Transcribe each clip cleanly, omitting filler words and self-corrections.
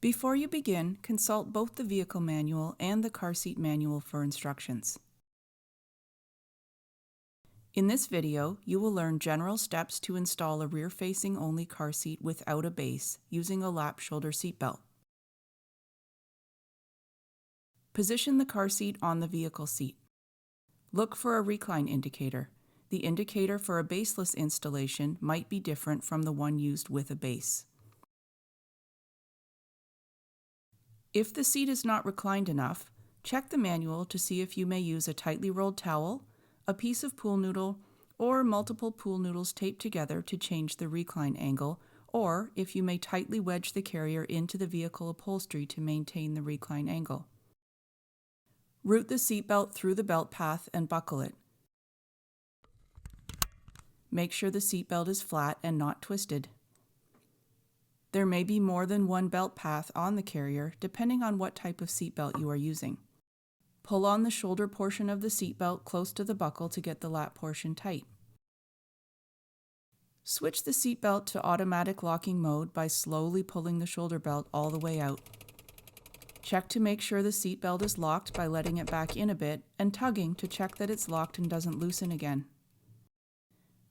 Before you begin, consult both the vehicle manual and the car seat manual for instructions. In this video, you will learn general steps to install a rear-facing only car seat without a base using a lap shoulder seatbelt. Position the car seat on the vehicle seat. Look for a recline indicator. The indicator for a baseless installation might be different from the one used with a base. If the seat is not reclined enough, check the manual to see if you may use a tightly rolled towel, a piece of pool noodle, or multiple pool noodles taped together to change the recline angle, or if you may tightly wedge the carrier into the vehicle upholstery to maintain the recline angle. Route the seatbelt through the belt path and buckle it. Make sure the seatbelt is flat and not twisted. There may be more than one belt path on the carrier, depending on what type of seatbelt you are using. Pull on the shoulder portion of the seatbelt close to the buckle to get the lap portion tight. Switch the seatbelt to automatic locking mode by slowly pulling the shoulder belt all the way out. Check to make sure the seatbelt is locked by letting it back in a bit and tugging to check that it's locked and doesn't loosen again.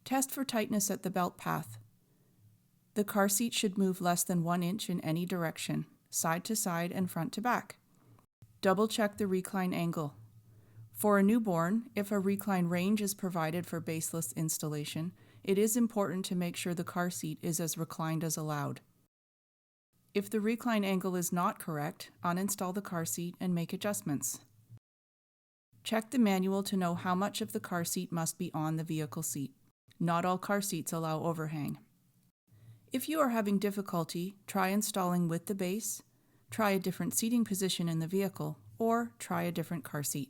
Test for tightness at the belt path. The car seat should move less than 1 inch in any direction, side to side and front to back. Double check the recline angle. For a newborn, if a recline range is provided for baseless installation, it is important to make sure the car seat is as reclined as allowed. If the recline angle is not correct, uninstall the car seat and make adjustments. Check the manual to know how much of the car seat must be on the vehicle seat. Not all car seats allow overhang. If you are having difficulty, try installing with the base, try a different seating position in the vehicle, or try a different car seat.